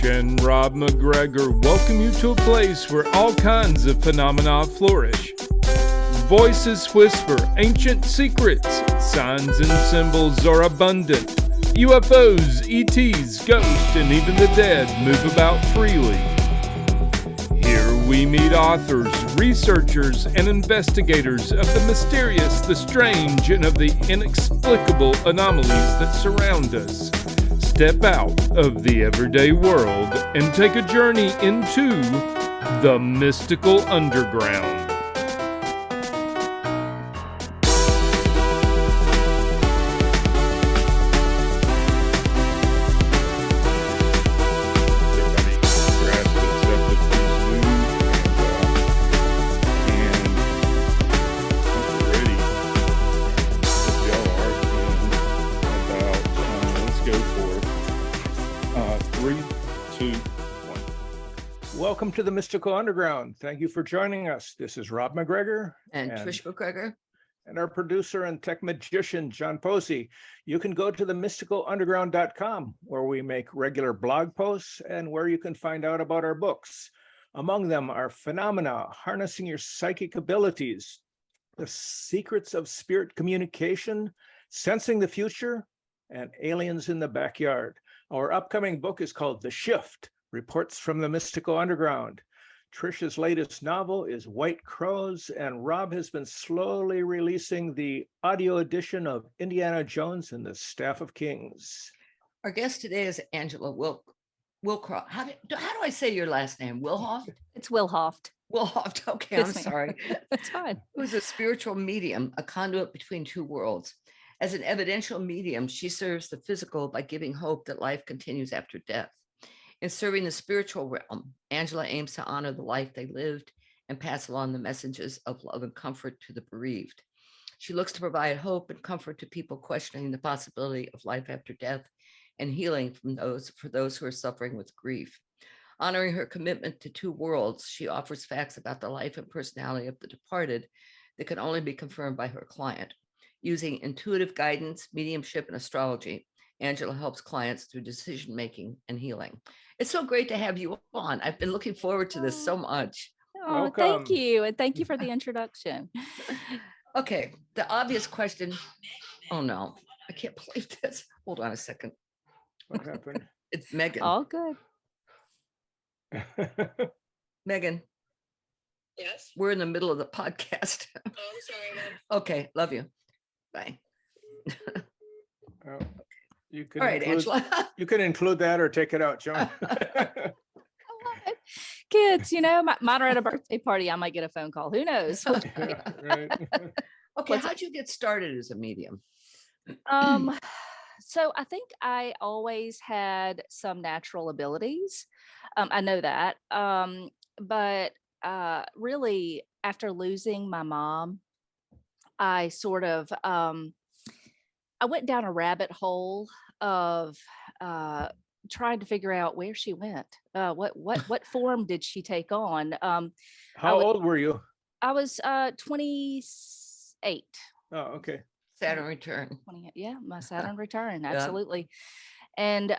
Trish and Rob McGregor welcome you to a place where all kinds of phenomena flourish. Voices whisper ancient secrets, signs and symbols are abundant. UFOs, ETs, ghosts, and even the dead move about freely. Here we meet authors, researchers, and investigators of the mysterious, the strange, and of the inexplicable anomalies that surround us. Step out of the everyday world and take a journey into the mystical underground. Welcome to the Mystical Underground. Thank you for joining us. This is Rob McGregor and Trish McGregor and our producer and tech magician, John Posey. You can go to themysticalunderground.com where we make regular blog posts and where you can find out about our books. Among them are Phenomena, Harnessing Your Psychic Abilities, The Secrets of Spirit Communication, Sensing the Future, and Aliens in the Backyard. Our upcoming book is called The Shift, Reports from the Mystical Underground. Trish's latest novel is White Crows, and Rob has been slowly releasing the audio edition of Indiana Jones and the Staff of Kings. Our guest today is Angela Willhoft. How do I say your last name? Willhoft? It's Willhoft. Willhoft. Okay, I'm sorry. That's fine. Who's a spiritual medium, a conduit between two worlds. As an evidential medium, she serves the physical by giving hope that life continues after death. In serving the spiritual realm, Angela aims to honor the life they lived and pass along the messages of love and comfort to the bereaved. She looks to provide hope and comfort to people questioning the possibility of life after death and healing for those who are suffering with grief. Honoring her commitment to two worlds, she offers facts about the life and personality of the departed that can only be confirmed by her client. Using intuitive guidance, mediumship, and astrology, Angela helps clients through decision-making and healing. It's so great to have you on. I've been looking forward to this so much. Oh, welcome. Thank you. And thank you for the introduction. Okay, the obvious question. Oh no, I can't believe this. Hold on a second. What happened? It's Megan. All good. Megan. Yes? We're in the middle of the podcast. Oh, I'm sorry, Mom. Okay, love you. Bye. You can all right, Angela. You can include that or take it out, John. Kids, mine are at a birthday party. I might get a phone call. Who knows? Yeah, right. Okay, how'd you get started as a medium? So I think I always had some natural abilities. I know that. But really, after losing my mom, I sort of I went down a rabbit hole of trying to figure out where she went. What form did she take on? How old were you? I was 28. Oh, okay. Saturn return. Yeah, my Saturn return, absolutely. And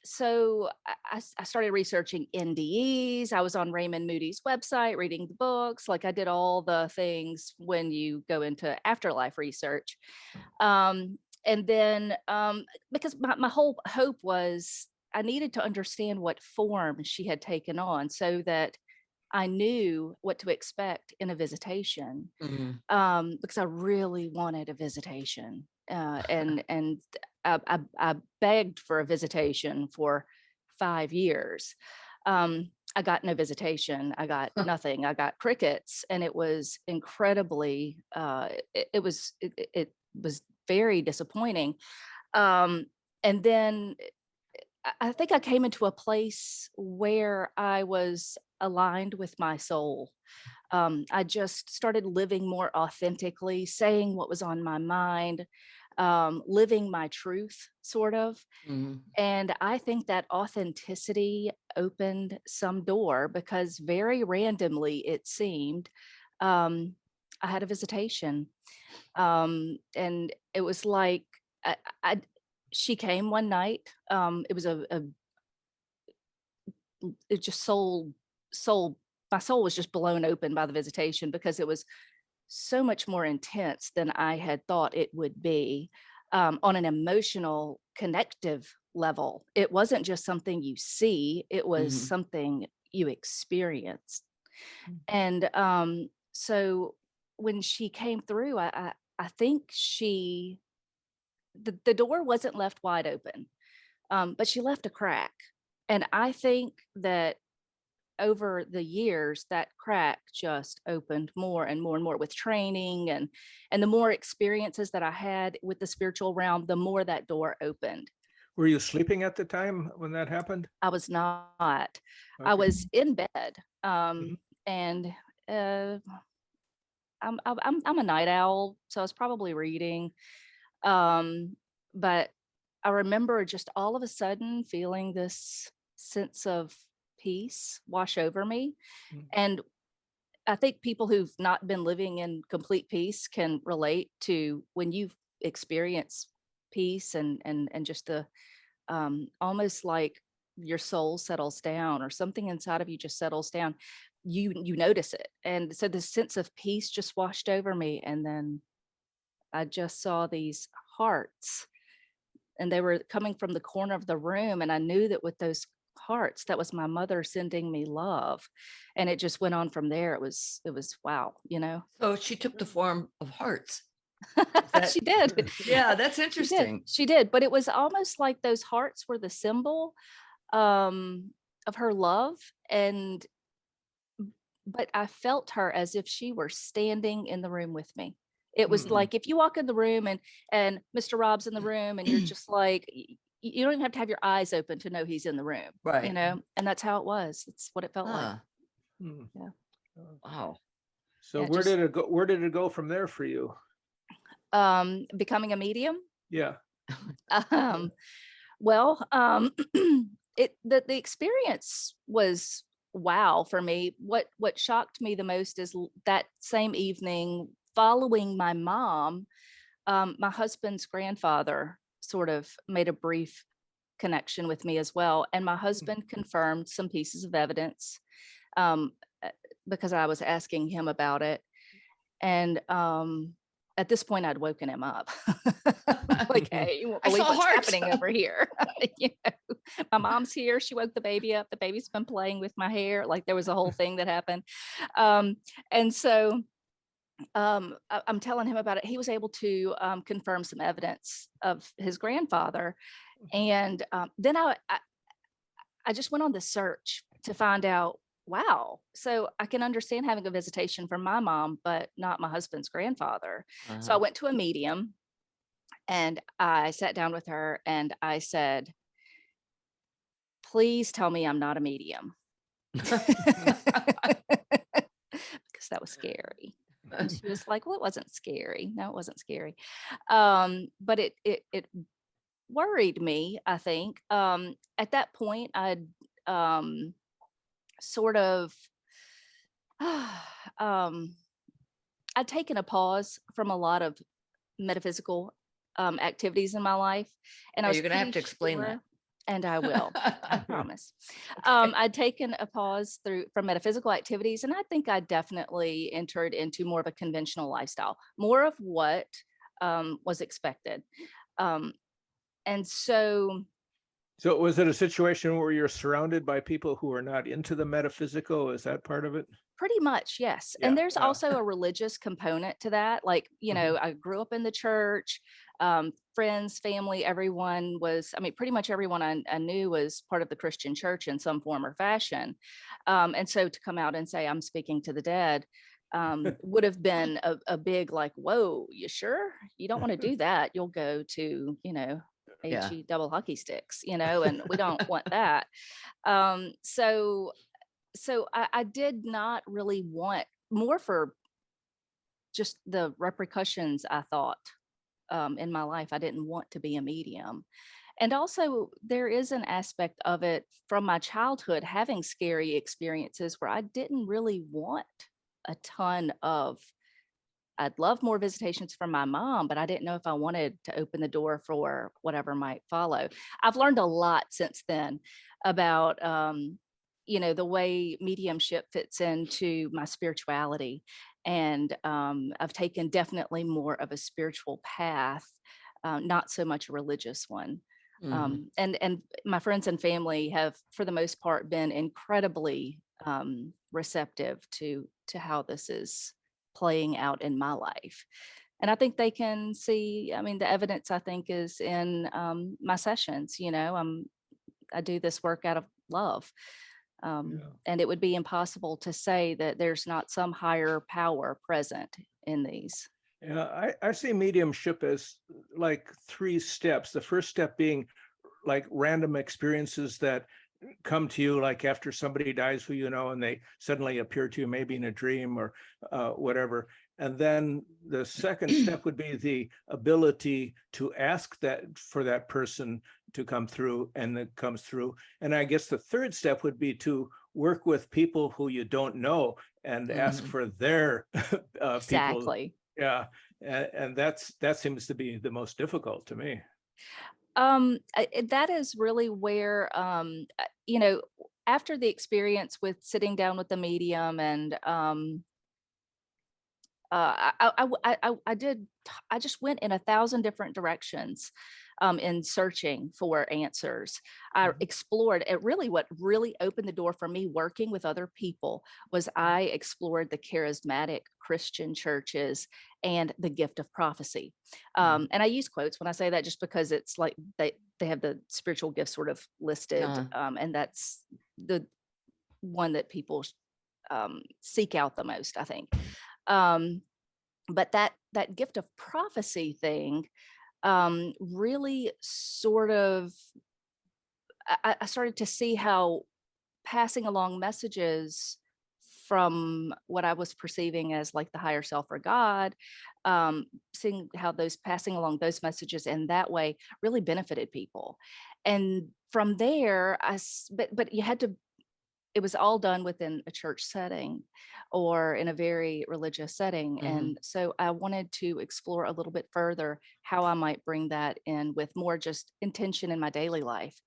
so I started researching NDEs. I was on Raymond Moody's website, reading the books. Like I did all the things when you go into afterlife research. And then because my whole hope was I needed to understand what form she had taken on so that I knew what to expect in a visitation, because I really wanted a visitation. And I begged for a visitation for 5 years. I got no visitation. I got nothing. I got crickets, and it was incredibly. It was very disappointing. And then I think I came into a place where I was aligned with my soul. I just started living more authentically, saying what was on my mind, living my truth, sort of. And I think that authenticity opened some door because very randomly, it seemed, I had a visitation. And it was like, she came one night. It was it just my soul was just blown open by the visitation, because it was so much more intense than I had thought it would be, on an emotional connective level. It wasn't just something you see, it was Mhm. something you experienced. Mm. And so when she came through, I think the door wasn't left wide open, but she left a crack. And I think that over the years, that crack just opened more and more and more with training, and the more experiences that I had with the spiritual realm, the more that door opened. Were you sleeping at the time when that happened? I was not. I Okay. was in bed, Mhm. and uh, I'm a night owl, so I was probably reading. But I remember just all of a sudden feeling this sense of peace wash over me. Mm. And I think people who've not been living in complete peace can relate to when you've experienced peace, and just the almost like your soul settles down, or something inside of you just settles down. You notice it. And so this sense of peace just washed over me. And then I just saw these hearts, and they were coming from the corner of the room. And I knew that with those hearts, that was my mother sending me love. And it just went on from there. It was wow, So she took the form of hearts. That- she did. Yeah, that's She did. interesting. She did. But it was almost like those hearts were the symbol of her love. And but I felt her as if she were standing in the room with me. It was Mm. like if you walk in the room, and Mr. Rob's in the room, and you're just like, you don't even have to have your eyes open to know he's in the room, Right. and that's how it was. That's what it felt like. Ah, Mm. Yeah. wow. So Yeah, where just- did it go? Where did it go from there for you? Becoming a medium. Yeah. Um, well, the experience was wow for me. What shocked me the most is that same evening, following my mom, my husband's grandfather sort of made a brief connection with me as well, and my husband confirmed some pieces of evidence, um, because I was asking him about it. And at this point, I'd woken him up. Like, hey, you won't I believe saw what's hearts. happening over here. My mom's here. She woke the baby up. The baby's been playing with my hair. Like, there was a whole thing that happened. And so I'm telling him about it. He was able to confirm some evidence of his grandfather. And then I just went on the search to find out, wow, so I can understand having a visitation from my mom, but not my husband's grandfather. So I went to a medium, and I sat down with her, and I said, please tell me I'm not a medium. Because that was scary. And she was like, well, it wasn't scary. No, it wasn't scary. But it worried me, I think. At that point, I'd sort of I'd taken a pause from a lot of metaphysical activities in my life, and I was You're going to have pretty to explain that. sure, and I will. I promise. I'd taken a pause from metaphysical activities, and I think I definitely entered into more of a conventional lifestyle, more of what was expected. And so So was it a situation where you're surrounded by people who are not into the metaphysical? Is that part of it? pretty much, yes. Yeah, And there's yeah. also a religious component to that. Like, I grew up in the church, friends, family, everyone was, pretty much everyone I knew was part of the Christian church in some form or fashion. And so to come out and say, I'm speaking to the dead, would have been a big, like, whoa, you sure? You don't want to do that. You'll go to, Yeah. HE double hockey sticks, and we don't want that. So I did not really want more for just the repercussions, I thought, in my life. I didn't want to be a medium. And also, there is an aspect of it from my childhood, having scary experiences where I didn't really want a ton of. I'd love more visitations from my mom, but I didn't know if I wanted to open the door for whatever might follow. I've learned a lot since then about the way mediumship fits into my spirituality. And I've taken definitely more of a spiritual path, not so much a religious one. And my friends and family have, for the most part, been incredibly receptive to how this is playing out in my life. And I think they can see, I mean, the evidence, I think, is in my sessions. I do this work out of love. And it would be impossible to say that there's not some higher power present in these. Yeah, I see mediumship as like 3 steps. The first step being like random experiences that come to you, like after somebody dies who you know, and they suddenly appear to you, maybe in a dream or whatever. And then the second step would be the ability to ask that for that person to come through, and it comes through. And I guess the third step would be to work with people who you don't know and ask for their people. Exactly. Yeah, and that seems to be the most difficult to me. That is really where, after the experience with sitting down with the medium, and I just went in 1,000 different directions in searching for answers. I explored it. Really, what really opened the door for me working with other people was I explored the charismatic Christian churches and the gift of prophecy. And I use quotes when I say that, just because it's like they have the spiritual gifts sort of listed, and that's the one that people seek out the most, I think. But that gift of prophecy thing really sort of, I started to see how passing along messages from what I was perceiving as like the higher self or God, seeing how those passing along those messages in that way really benefited people. And from there, but you had to, it was all done within a church setting or in a very religious setting. And so I wanted to explore a little bit further how I might bring that in with more just intention in my daily life.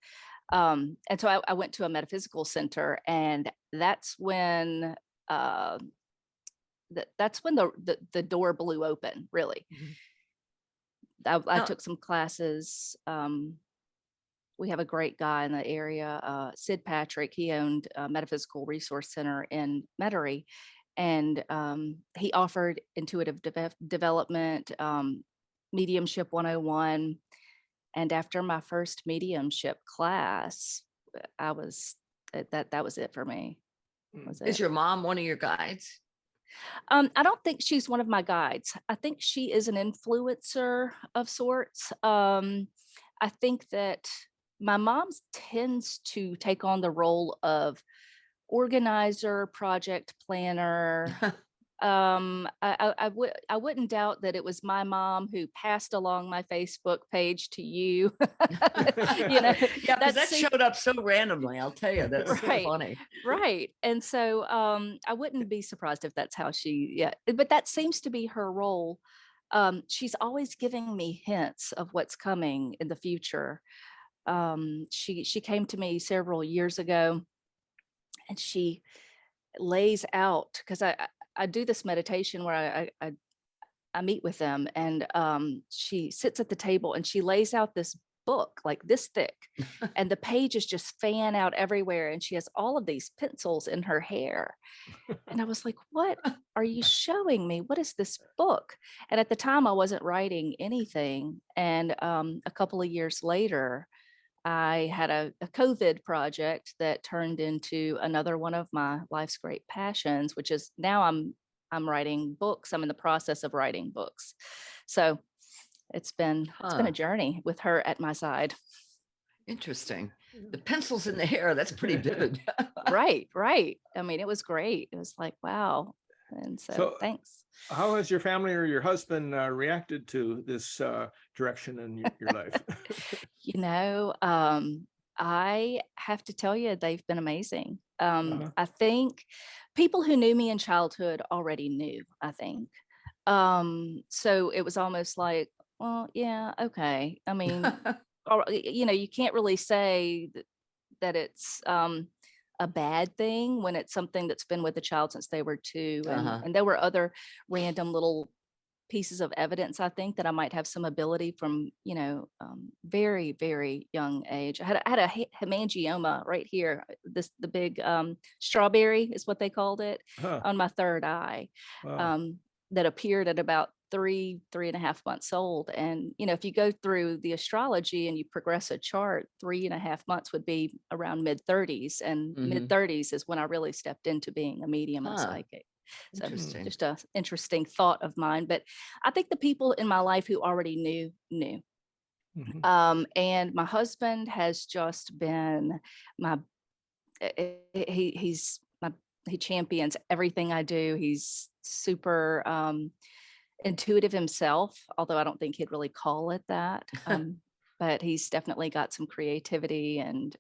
And so I went to a metaphysical center, and that's when that's when the door blew open, really. I took some classes. We have a great guy in the area, Sid Patrick. He owned a metaphysical resource center in Metairie, and he offered intuitive development, mediumship 101. And after my first mediumship class, I was that was it for me. Is your mom one of your guides? I don't think she's one of my guides. I think she is an influencer of sorts. I think that my mom tends to take on the role of organizer, project planner. I wouldn't doubt that it was my mom who passed along my Facebook page to you. Yeah, because that showed up so randomly. I'll tell you, that's so funny. Right. And so I wouldn't be surprised if that's how but that seems to be her role. She's always giving me hints of what's coming in the future. She came to me several years ago, and she lays out, because I do this meditation where I meet with them, and she sits at the table and she lays out this book like this thick, and the pages just fan out everywhere, and she has all of these pencils in her hair. And I was like, what are you showing me? What is this book? And at the time I wasn't writing anything. And a couple of years later, I had a COVID project that turned into another one of my life's great passions, which is now I'm writing books. I'm in the process of writing books. So it's been a journey with her at my side. Interesting. The pencils in the hair, that's pretty vivid. Right. I mean, it was great. It was like, wow. And so thanks. How has your family or your husband reacted to this direction in your life? I have to tell you, they've been amazing. I think people who knew me in childhood already knew, I think. So it was almost like, well, yeah, okay. I mean, you can't really say that it's a bad thing when it's something that's been with the child since they were 2. Uh-huh. And there were other random little pieces of evidence, I think, that I might have some ability from, very, very young age. I had a hemangioma right here. The big strawberry is what they called it, Huh. on my third eye, Wow. that appeared at about 3.5 months old. And, if you go through the astrology and you progress a chart, 3.5 months would be around mid-30s, and Mhm. mid-30s is when I really stepped into being a medium and Huh. psychic. So Interesting. just a interesting thought of mine. But I think the people in my life who already knew. Mhm. And my husband has just been my he champions everything I do. He's super intuitive himself, although I don't think he'd really call it that. But he's definitely got some creativity, and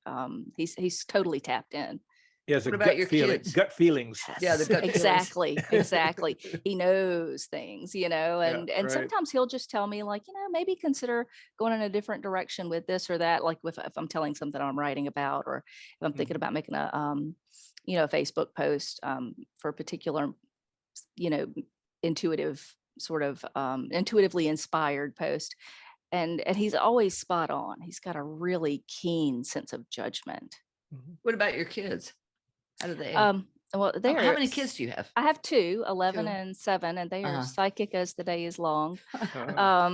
he's totally tapped in. He has a What about your kids? gut feelings. Yeah, the gut feelings. Exactly. He knows things, and right. sometimes he'll just tell me, like, maybe consider going in a different direction with this or that. Like if I'm telling something I'm writing about, or if I'm thinking Mhm. about making a Facebook post for a particular, intuitive sort of intuitively inspired post. And he's always spot on. He's got a really keen sense of judgment. Mhm. What about your kids? How do they? Well, How many kids do you have? I have 2, 11 2. and 7, and they are Uh-huh. psychic as the day is long. Uh,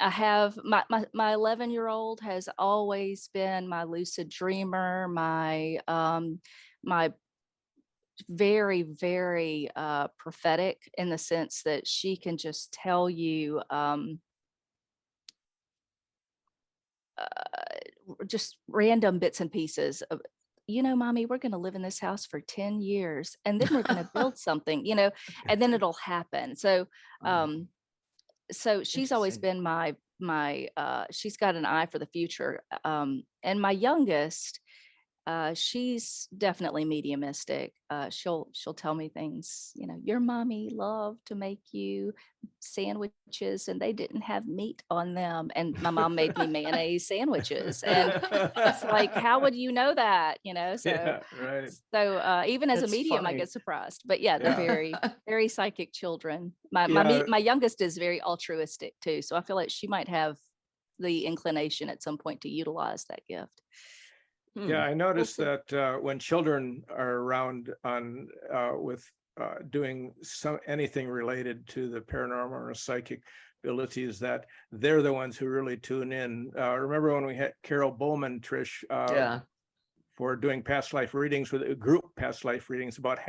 I have my 11-year-old has always been my lucid dreamer, my very, very prophetic, in the sense that she can just tell you just random bits and pieces of, mommy, we're going to live in this house for 10 years, and then we're going to build something, and then it'll happen. So Oh, so she's always interesting. been my she's got an eye for the future. And my youngest, she's definitely mediumistic. She'll tell me things, your mommy loved to make you sandwiches and they didn't have meat on them, and my mom made me mayonnaise sandwiches. And it's like, how would you know that? So yeah, right. even as a That's medium, I funny. get surprised. But yeah, they're Yeah. very, very psychic children. Yeah. My youngest is very altruistic too, so I feel like she might have the inclination at some point to utilize that gift. Yeah, Hmm. I We'll noticed see. that when children are around on with doing anything related to the paranormal or psychic abilities, that they're the ones who really tune in. Remember when we had Carol Bowman, Trish, Yeah. for doing past life readings, with a group past life readings, about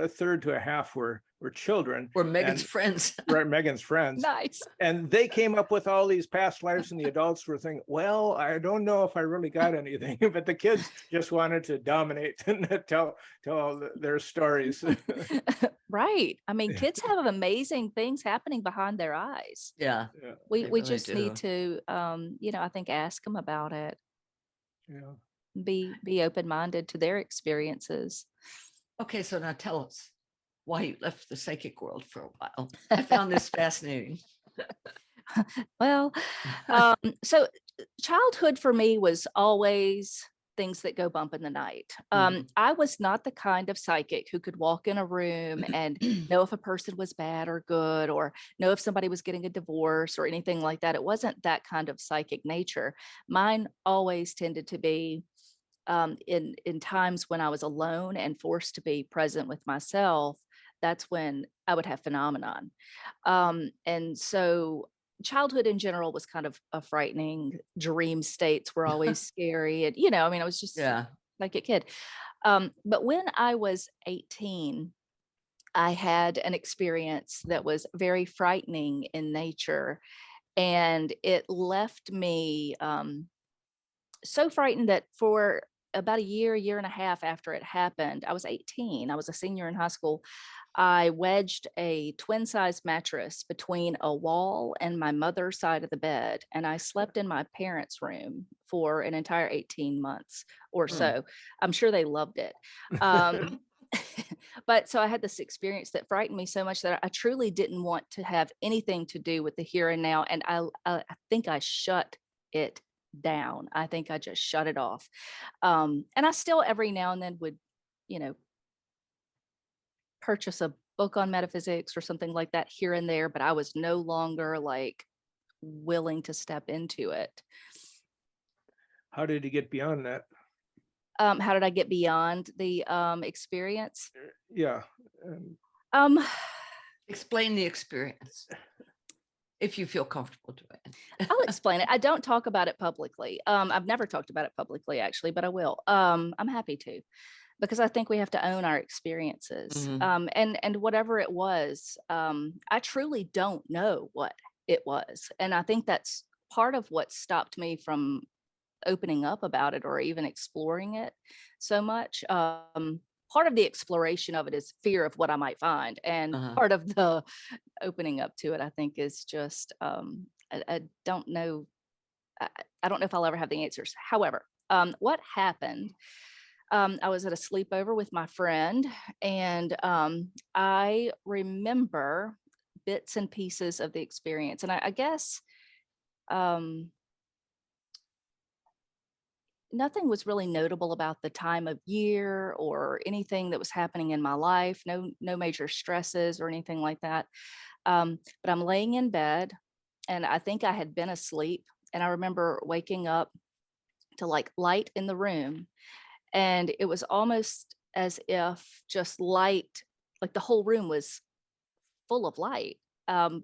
a third to a half were children. Or Megan's And friends. right, Megan's friends. Nice. And they came up with all these past lives, and the adults were thinking, well, I don't know if I really got anything. But the kids just wanted to dominate and tell all their stories. Right. I mean, Yeah, kids have amazing things happening behind their eyes. Yeah, yeah, We they we really just need do. to I think ask them about it. yeah. Be open-minded to their experiences. Okay, so now tell us why you left the psychic world for a while. I found this fascinating. Well, so childhood for me was always things that go bump in the night. Mhm. I was not the kind of psychic who could walk in a room and know if a person was bad or good, or know if somebody was getting a divorce or anything like that. It wasn't that kind of psychic nature. Mine always tended to be in times when I was alone and forced to be present with myself. That's when I would have phenomenon. And so childhood in general was kind of a frightening. Dream states were always scary. And, I mean, I was just Yeah. like a kid. But when I was 18, I had an experience that was very frightening in nature. And it left me so frightened that for about a year and a half after it happened, I was 18. I was a senior in high school. I wedged a twin size mattress between a wall and my mother's side of the bed, and I slept in my parents' room for an entire 18 months or Hmm. so. I'm sure they loved it. Um, but so I had this experience that frightened me so much that I truly didn't want to have anything to do with the here and now. And I think I shut it down. I think I just shut it off. And I still every now and then would, purchase a book on metaphysics or something like that here and there, but I was no longer like willing to step into it. How did you get beyond that? How did I get beyond the experience? Yeah. Explain the experience if you feel comfortable doing it. I'll explain it. I don't talk about it publicly. I've never talked about it publicly, actually, but I will. I'm happy to, because I think we have to own our experiences. And whatever it was, I truly don't know what it was. And I think that's part of what stopped me from opening up about it or even exploring it so much. Part of the exploration of it is fear of what I might find. And part of the opening up to it, I think, is just, I don't know. I don't know if I'll ever have the answers. However, what happened, I was at a sleepover with my friend, and I remember bits and pieces of the experience. And I guess nothing was really notable about the time of year or anything that was happening in my life. No major stresses or anything like that. But I'm laying in bed, and I think I had been asleep. And I remember waking up to like light in the room. And it was almost as if just light, like the whole room was full of light. And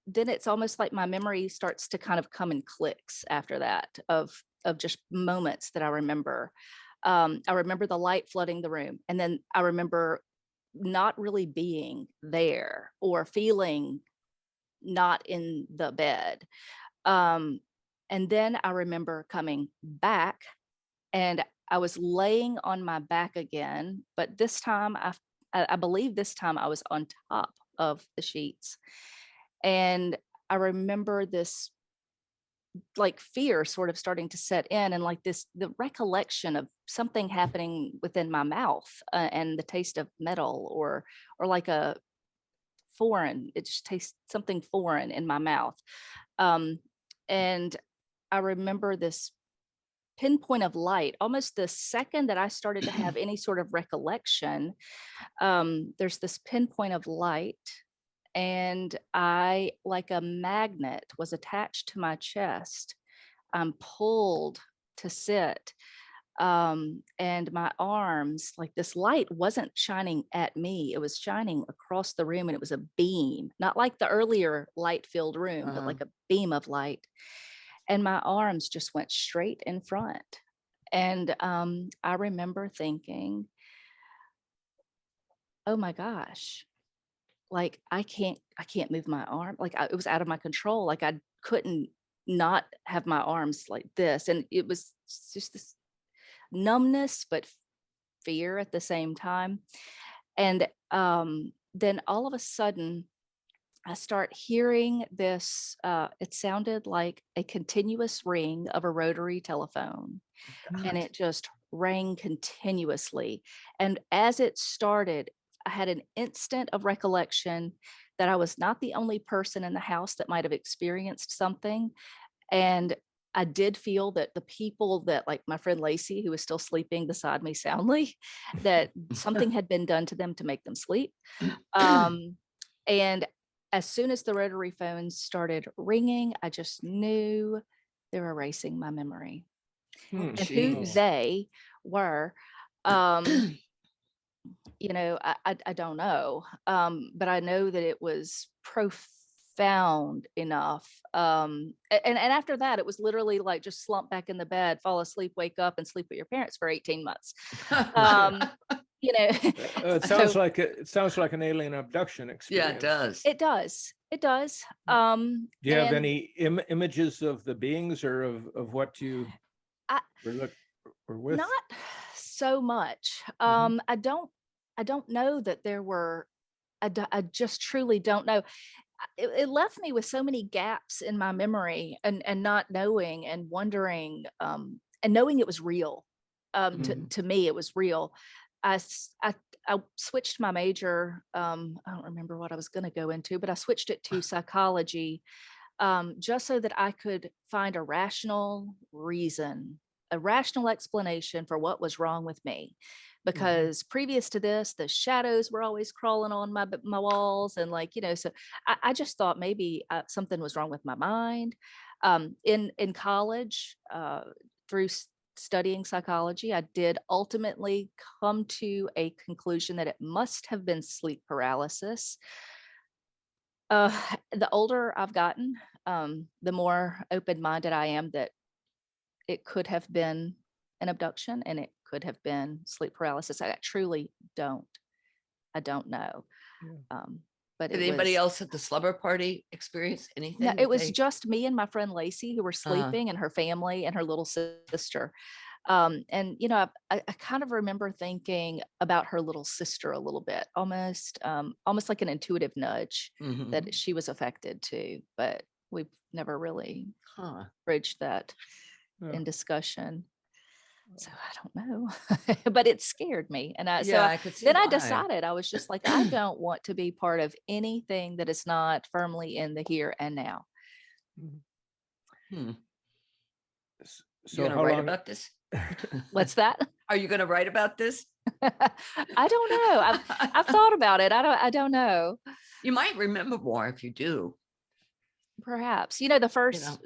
then it's almost like my memory starts to kind of come in clicks after that of just moments that I remember. I remember the light flooding the room. And then I remember not really being there or feeling not in the bed. And then I remember coming back, and I was laying on my back again, but this time I believe this time I was on top of the sheets. And I remember this like fear sort of starting to set in, and like the recollection of something happening within my mouth, and the taste of metal or like a foreign, it just tastes something foreign in my mouth. And I remember this pinpoint of light almost the second that I started to have any sort of recollection. There's this pinpoint of light, and I, like a magnet, was attached to my chest. I'm pulled to sit. And my arms, like this light wasn't shining at me, it was shining across the room, and it was a beam, not like the earlier light-filled room, but like a beam of light. And my arms just went straight in front. And I remember thinking, oh my gosh, like I can't move my arm. Like it was out of my control. Like I couldn't not have my arms like this. And it was just this numbness, but fear at the same time. And then all of a sudden, I start hearing this, it sounded like a continuous ring of a rotary telephone, and it just rang continuously. And as it started, I had an instant of recollection that I was not the only person in the house that might have experienced something. And I did feel that the people that, like my friend Lacey, who was still sleeping beside me soundly, that something had been done to them to make them sleep. And as soon as the rotary phones started ringing, I just knew they were erasing my memory. And who they were, I don't know. But I know that it was profound enough. And after that, it was literally like just slump back in the bed, fall asleep, wake up, and sleep with your parents for 18 months. It sounds like an alien abduction experience. Yeah, it does. It does. Do you have any images of the beings or of what you were with? Not so much. I don't know that there were. I just truly don't know. It left me with so many gaps in my memory, and not knowing and wondering, and knowing it was real. To me, it was real. I switched my major. I don't remember what I was going to go into, but I switched it to psychology just so that I could find a rational reason, a rational explanation for what was wrong with me. Because previous to this, the shadows were always crawling on my walls, and like, so I just thought maybe something was wrong with my mind. In college, through studying psychology, I did ultimately come to a conclusion that it must have been sleep paralysis. The older I've gotten, the more open-minded I am that it could have been an abduction and it could have been sleep paralysis. I truly I don't know. Yeah. But Did it anybody was, else at the slumber party experience anything? no, that it was they- just me and my friend Lacey who were sleeping, and her family and her little sister. And I kind of remember thinking about her little sister a little bit, almost like an intuitive nudge Mhm. that she was affected too, but we've never really Huh. bridged that Yeah. in discussion. So I don't know, but it scared me. And Yeah, I could see then I why. decided, I was just like, I don't want to be part of anything that is not firmly in the here and now. Hmm. S- You So gonna how write long? about this? What's that? Are you gonna write about this? I don't know. I've thought about it. I don't know. You might remember more if you do. Perhaps, the first,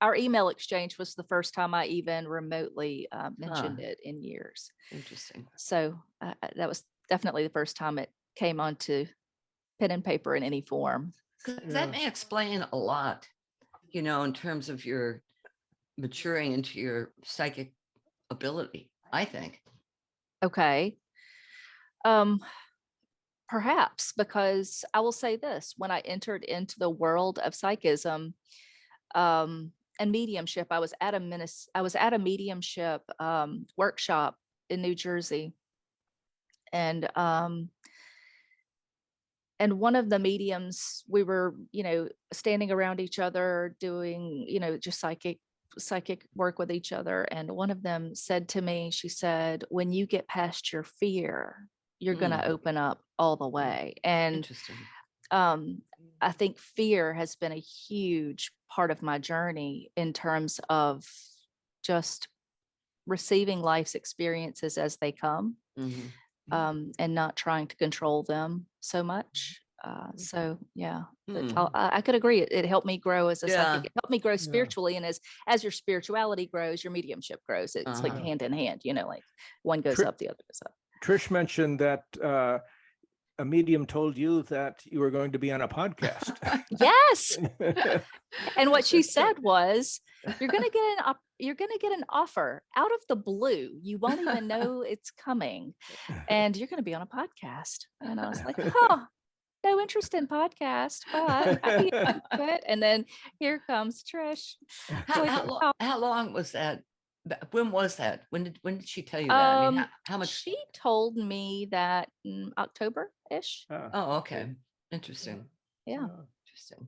our email exchange was the first time I even remotely mentioned it in years. Interesting. So that was definitely the first time it came onto pen and paper in any form. 'Cause Yeah. that may explain a lot, in terms of your maturing into your psychic ability, I think. Okay. Perhaps, because I will say this, when I entered into the world of psychism and mediumship, I was at a mediumship workshop in New Jersey. And one of the mediums, we were, standing around each other doing, just psychic work with each other. And one of them said to me, she said, when you get past your fear, you're going to open up all the way. And Interesting. I think fear has been a huge part of my journey in terms of just receiving life's experiences as they come, Mhm. and not trying to control them so much. So yeah, Hmm. I could agree. It helped me grow as a psychic. Yeah. It helped me grow spiritually, and as your spirituality grows, your mediumship grows. It's like Uh-huh. hand in hand. Like one goes Tri- up, the other goes up. Trish mentioned that a medium told you that you were going to be on a podcast. Yes. And what she said was, you're going to get an offer out of the blue. You won't even know it's coming, and you're going to be on a podcast. And I was like, no interest in podcast, but happy to do it. And then here comes Trish. How long was that? When was that? When did she tell you that? I mean, how much? She told me that in October-ish. Oh, okay. Interesting. Yeah. Interesting.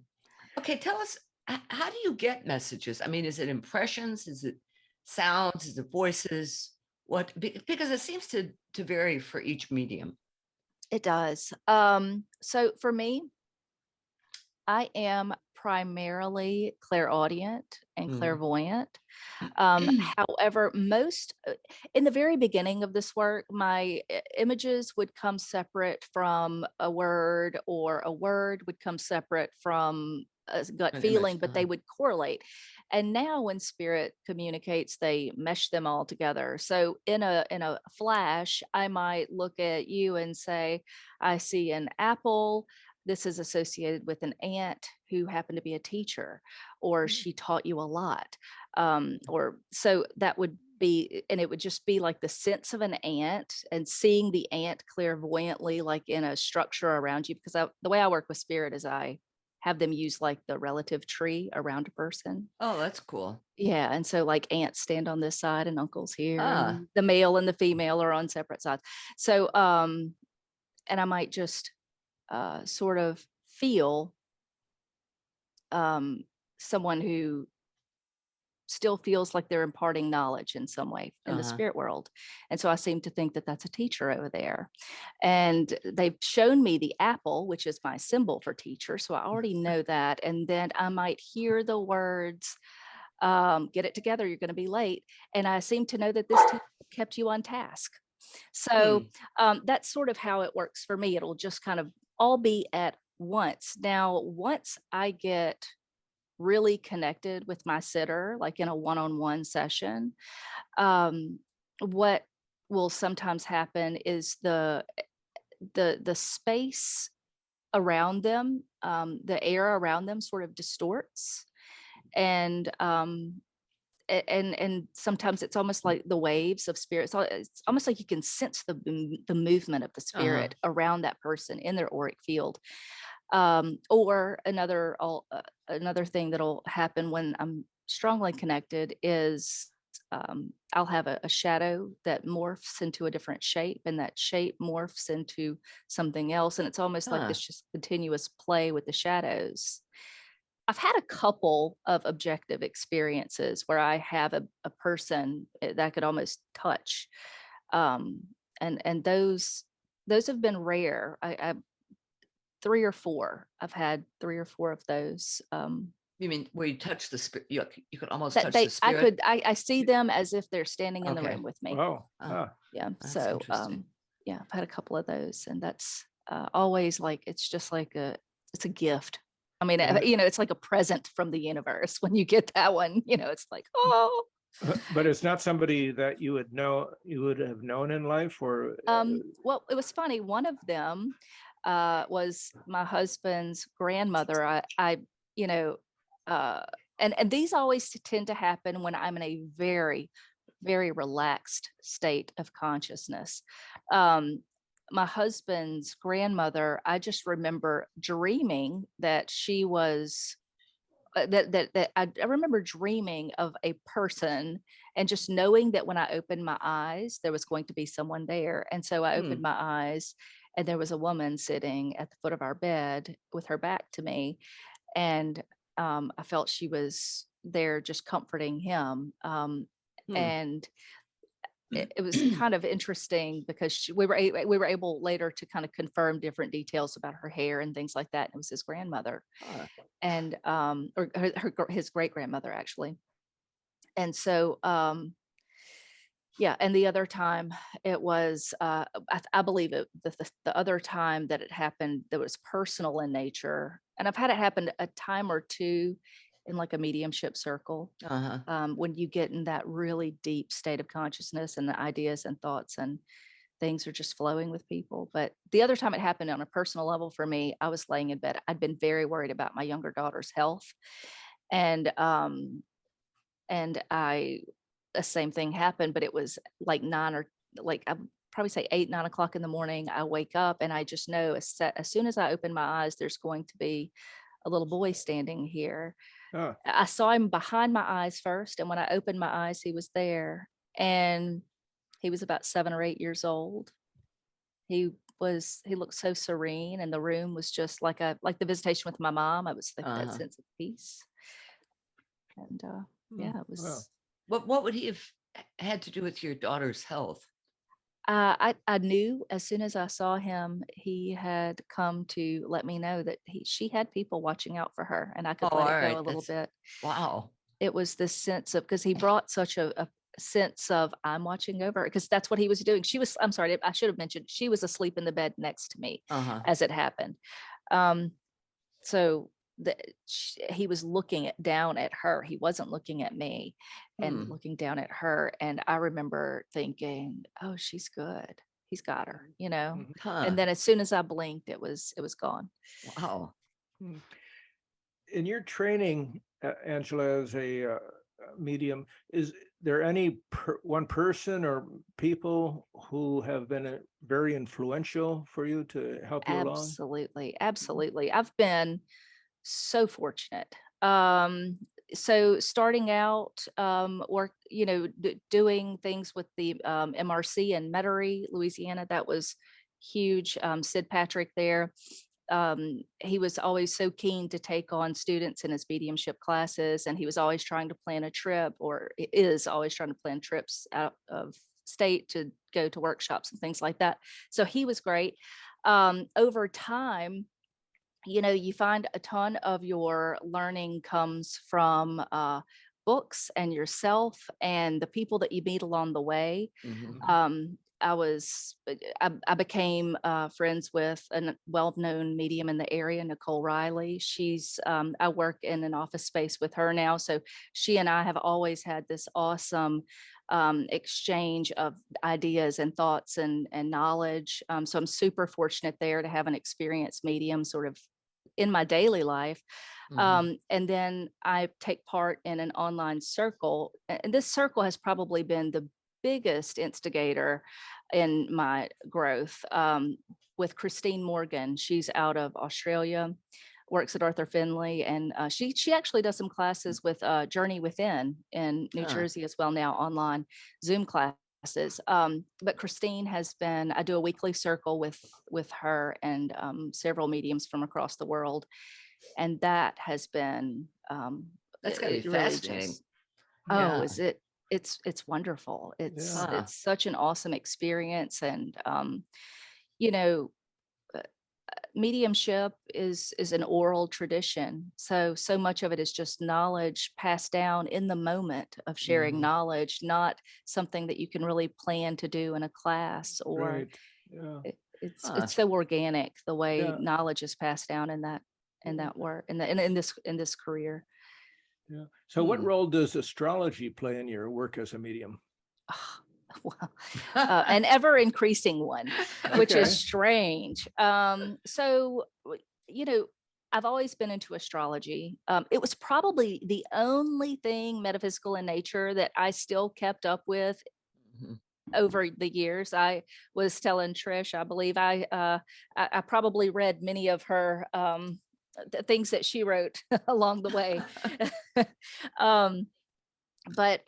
Okay, tell us, how do you get messages? I mean, is it impressions? Is it sounds? Is it voices? What? Because it seems to vary for each medium. It does. So for me, I am primarily clairaudient and clairvoyant. However, in the very beginning of this work, my images would come separate from a word, or a word would come separate from a gut An feeling, image, but they would correlate. And now when spirit communicates, they mesh them all together. So in a flash, I might look at you and say, I see an apple. This is associated with an aunt who happened to be a teacher, or she taught you a lot. Or so that would be, and it would just be like the sense of an ant and seeing the ant clairvoyantly, like in a structure around you. Because the way I work with spirit is I have them use like the relative tree around a person. Oh, that's cool. Yeah. And so like aunts stand on this side and uncles here, Ah. and the male and the female are on separate sides. So, and I might just sort of feel someone who still feels like they're imparting knowledge in some way in the Uh-huh. spirit world. And so I seem to think that that's a teacher over there. And they've shown me the apple, which is my symbol for teacher. So I already know that. And then I might hear the words, get it together, you're going to be late. And I seem to know that this teacher kept you on task. So that's sort of how it works for me. It'll just kind of all be at once. Now, once I get really connected with my sitter, like in a one-on-one session, what will sometimes happen is the space around them, the air around them sort of distorts, and sometimes it's almost like the waves of spirit. So it's almost like you can sense the movement of the spirit around that person in their auric field. Or another thing that'll happen when I'm strongly connected is I'll have a shadow that morphs into a different shape, and that shape morphs into something else. And it's almost like this just continuous play with the shadows. I've had a couple of objective experiences where I have a person that I could almost touch. And those have been rare. I 3 or 4. I've had 3 or 4 of those. You mean where you touch the spirit? You could almost That touch they, the spirit. I see them as if they're standing in the Okay. room with me. Oh, Yeah. That's So, interesting. yeah, I've had a couple of those, and that's always like, it's just like it's a gift. I mean, And- it's like a present from the universe when you get that one. It's like, oh. but it's not somebody that you would have known in life, or Well, it was funny. One of them was my husband's grandmother. And these always tend to happen when I'm in a very, very relaxed state of consciousness. My husband's grandmother, I just remember dreaming that she was that I remember dreaming of a person, and just knowing that when I opened my eyes, there was going to be someone there. And so I opened my eyes, and there was a woman sitting at the foot of our bed with her back to me. And I felt she was there just comforting him. And it was kind of interesting because we were able later to kind of confirm different details about her hair and things like that. And it was his grandmother, and or his great grandmother actually. And so yeah, and the other time it was I believe the other time that it happened that was personal in nature, and I've had it happen a time or two in like a mediumship circle, when you get in that really deep state of consciousness and the ideas and thoughts and things are just flowing with people. But the other time it happened on a personal level for me, I was laying in bed. I'd been very worried about my younger daughter's health, and the same thing happened, but it was like 9 or like I would probably say 8, 9 o'clock in the morning. I wake up and I just know as soon as I open my eyes, there's going to be a little boy standing here. I saw him behind my eyes first, and when I opened my eyes, he was there, and he was about 7 or 8 years old. He looked so serene, and the room was just like the visitation with my mom. I was thinking that sense of peace. And yeah, it was. What would he have had to do with your daughter's health? I knew as soon as I saw him, he had come to let me know that she had people watching out for her, and I could let it go a little bit. Wow. It was this sense of, because he brought such a sense of, I'm watching over her, because that's what he was doing. I'm sorry, I should have mentioned, she was asleep in the bed next to me as it happened. So he was looking down at her. He wasn't looking at me, and looking down at her. And I remember thinking, oh, she's good. He's got her, And then as soon as I blinked, it was gone. Wow. In your training, Angela, as a medium, is there any one person or people who have been very influential for you to help you along? Absolutely. I've been so fortunate. So starting out, work, doing things with the MRC in Metairie, Louisiana, that was huge. Sid Patrick there. he was always so keen to take on students in his mediumship classes, and he was always trying to plan a trip, or is always trying to plan trips out of state to go to workshops and things like that. So he was great. Over time, you find a ton of your learning comes from books and yourself and the people that you meet along the way. Mhm. I became friends with a well-known medium in the area, Nicole Riley. I work in an office space with her now. So she and I have always had this awesome exchange of ideas and thoughts and knowledge. So I'm super fortunate there to have an experienced medium sort of in my daily life. Mhm. And then I take part in an online circle. And this circle has probably been the biggest instigator in my growth, with Christine Morgan. She's out of Australia, works at Arthur Finley, and she actually does some classes with Journey Within in New Huh. Jersey as well now, online Zoom classes. But Christine has been, I do a weekly circle with her and several mediums from across the world, and that has been That's gotta be it really fascinating. just, oh, Yeah. is it? It's wonderful. Yeah. Huh. It's such an awesome experience, and you know, uh, mediumship is an oral tradition. So much of it is just knowledge passed down in the moment of sharing Mhm. knowledge, not something that you can really plan to do in a class, or Right. Yeah. it's Huh. so organic the way Yeah. knowledge is passed down in that work in this career. Yeah. So what Hmm. role does astrology play in your work as a medium? Well, an ever increasing one, which is Okay. strange. You know, I've always been into astrology. It was probably the only thing metaphysical in nature that I still kept up with Mhm. over the years. I was telling Trish, I believe I probably read many of her the things that she wrote along the way. um, but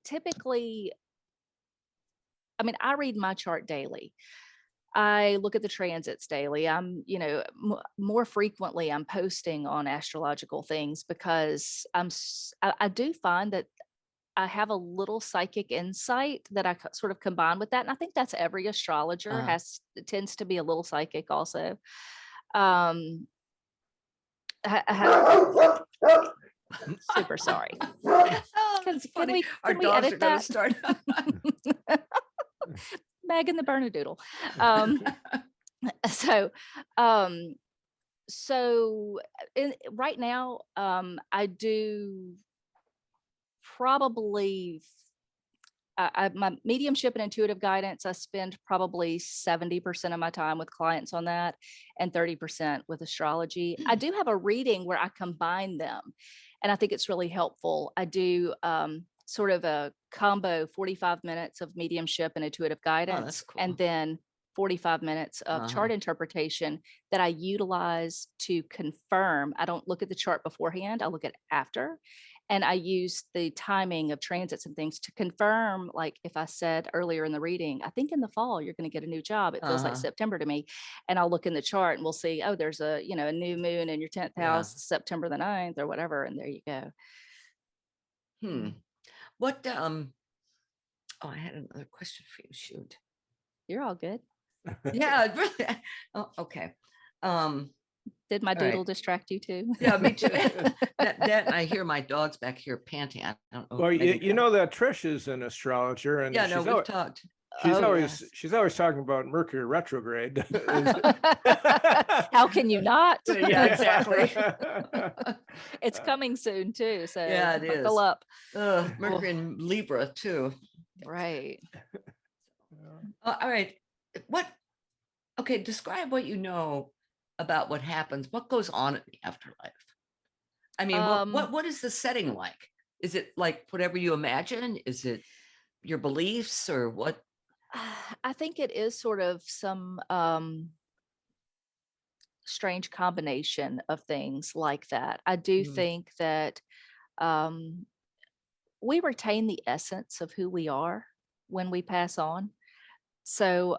typically, I mean, I read my chart daily. I look at the transits daily. More frequently, I'm posting on astrological things because I do find that I have a little psychic insight that sort of combine with that. And I think that's every astrologer Uh-huh. tends to be a little psychic also. Um, I have, super sorry. Oh, Can, that's can funny. we Our can we dogs are edit gonna that? start. Megan the Bernedoodle. Um, so um right now, I do probably my mediumship and intuitive guidance, I spend probably 70% of my time with clients on that and 30% with astrology. I do have a reading where I combine them, and I think it's really helpful. I do sort of a combo 45 minutes of mediumship and intuitive Oh, that's guidance, cool. and then 45 minutes of Uh-huh. chart interpretation that I utilize to confirm. I don't look at the chart beforehand, I look at after. And I use the timing of transits and things to confirm, like if I said earlier in the reading, I think in the fall you're going to get a new job. It feels like Uh-huh. September to me. And I'll look in the chart and we'll see, oh, there's a new moon in your 10th Yeah. house, September the 9th or whatever. And there you go. Hmm. What oh, I had another question for you. Shoot. You're all good. Yeah, really. Oh, okay. Did my All right. doodle distract you too? Yeah, me too. That I hear my dogs back here panting. I don't know. Well, if Megan you know that Trish is an astrologer, and Yeah, no, we've talked. Oh, yes. she's always talking about Mercury retrograde. How can you not? Yeah, exactly. It's coming soon too. So Yeah, it is. buckle up. Mercury in Libra too. Right. All right. Okay, describe what you know about what happens, what goes on in the afterlife. I mean, what is the setting like? Is it like whatever you imagine? Is it your beliefs or what? I think it is sort of some strange combination of things like that. I do Mm. think that we retain the essence of who we are when we pass on. So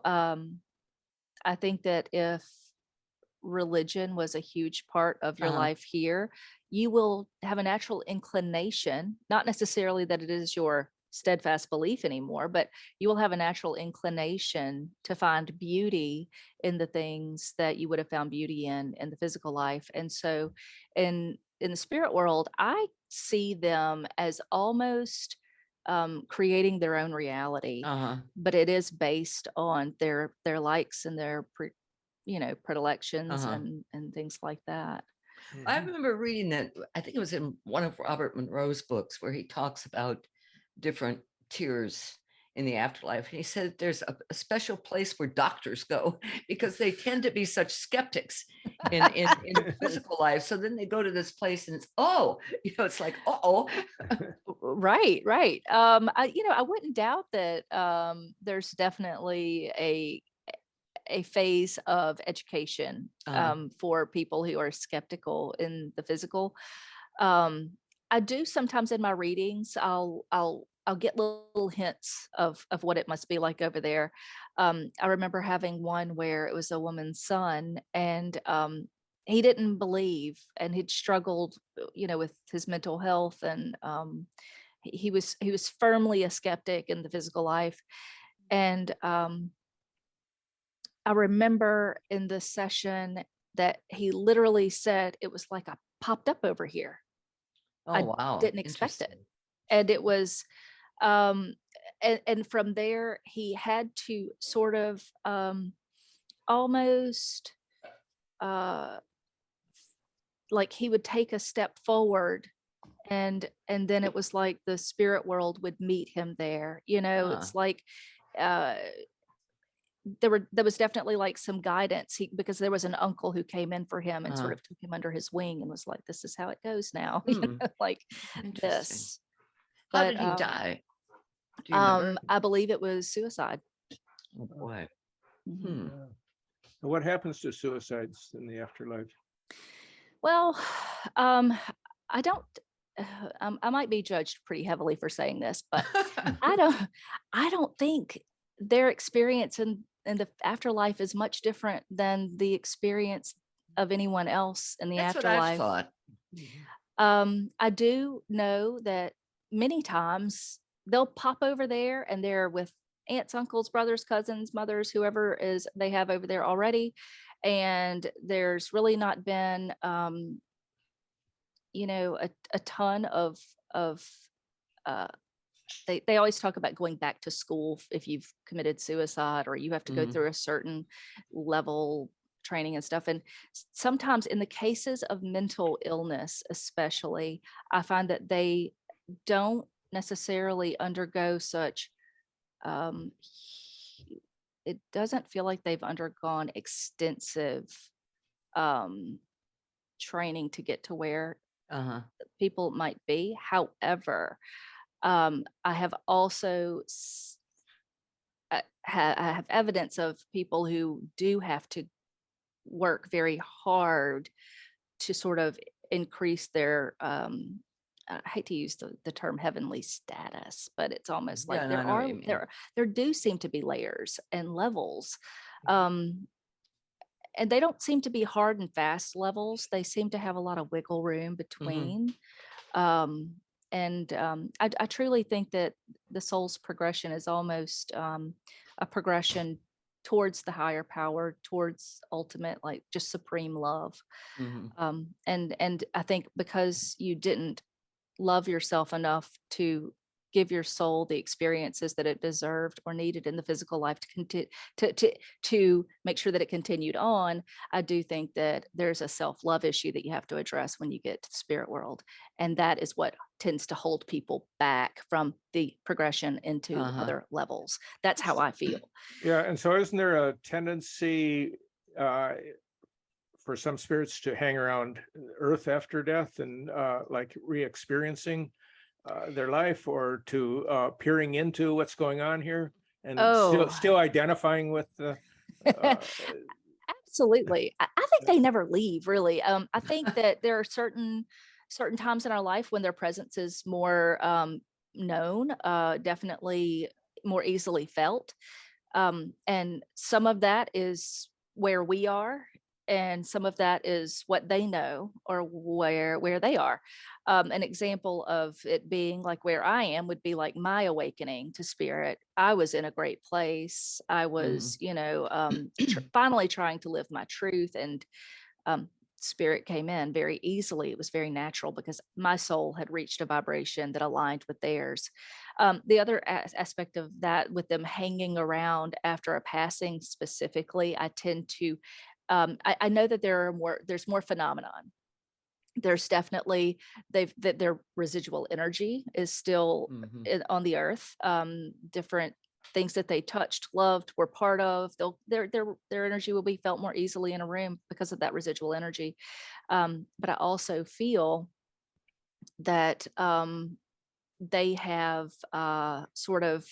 I think that if religion was a huge part of your life here, you will have a natural inclination, not necessarily that it is your steadfast belief anymore, but you will have a natural inclination to find beauty in the things that you would have found beauty in the physical life. And so in the spirit world, I see them as almost creating their own reality, but it is based on their likes and their predilections and things like that. I remember reading that, I think it was in one of Robert Monroe's books, where he talks about different tiers in the afterlife. And he said there's a special place where doctors go because they tend to be such skeptics in physical life. So then they go to this place and it's, it's like, Right. I wouldn't doubt that there's definitely a phase of education for people who are skeptical in the physical. I do sometimes in my readings, I'll get little hints of what it must be like over there. I remember having one where it was a woman's son, and he didn't believe, and he'd struggled, with his mental health, and he was firmly a skeptic in the physical life. And I remember in the session that he literally said, it was like I popped up over here. wow. Didn't expect it. And it was, and from there, he had to sort of almost like he would take a step forward, and then it was like the spirit world would meet him there. It's like there was definitely like some guidance, because there was an uncle who came in for him and sort of took him under his wing and was like, this is how it goes now. Like this. How did he die? Do you remember? I believe it was suicide. Oh boy. What happens to suicides in the afterlife? Well, I don't, I might be judged pretty heavily for saying this, but I don't think their experience in the afterlife is much different than the experience of anyone else in the That's afterlife. what I've thought. I do know that many times they'll pop over there and they're with aunts, uncles, brothers, cousins, mothers, whoever is they have over there already. And there's really not been, a ton of they always talk about going back to school if you've committed suicide, or you have to go through a certain level training and stuff. And sometimes in the cases of mental illness, especially, I find that they don't necessarily undergo such, it doesn't feel like they've undergone extensive training to get to where people might be. However, I have also I have evidence of people who do have to work very hard to sort of increase their I hate to use the term heavenly status, but it's almost like Yeah, no, I know what you mean. there do seem to be layers and levels. And they don't seem to be hard and fast levels. They seem to have a lot of wiggle room between. I truly think that the soul's progression is almost a progression towards the higher power, towards ultimate, like just supreme love. And I think because you didn't love yourself enough to give your soul the experiences that it deserved or needed in the physical life to make sure that it continued on, I do think that there's a self-love issue that you have to address when you get to the spirit world. And that is what tends to hold people back from the progression into other levels. That's how I feel. Yeah. And so isn't there a tendency for some spirits to hang around Earth after death and like re-experiencing their life, or to peering into what's going on here, and still identifying with the Absolutely. I think they never leave, really. I think that there are certain times in our life when their presence is more known, definitely more easily felt. And some of that is where we are, and some of that is what they know or where they are. An example of it being like where I am would be like my awakening to spirit. I was in a great place. I was, finally trying to live my truth, and spirit came in very easily. It was very natural because my soul had reached a vibration that aligned with theirs. The other aspect of that, with them hanging around after a passing specifically, I tend to, I know that there's more phenomenon. There's definitely that their residual energy is still on the earth. Different things that they touched, loved, were part of, their energy will be felt more easily in a room because of that residual energy. But I also feel that they have sort of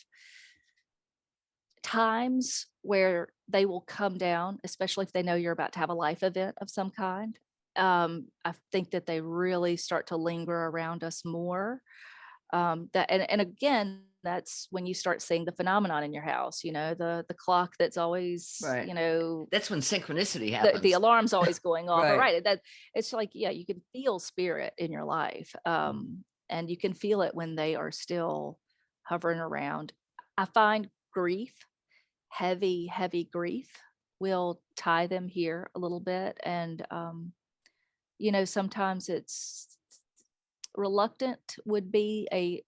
times where they will come down, especially if they know you're about to have a life event of some kind. I think that they really start to linger around us more. And again, that's when you start seeing the phenomenon in your house, the clock that's always, Right. That's when synchronicity the happens. alarm's always going off. Right. Right. That it's like, yeah, you can feel spirit in your life. And you can feel it when they are still hovering around. I find grief, heavy grief, will tie them here a little bit. And sometimes it's reluctant would be a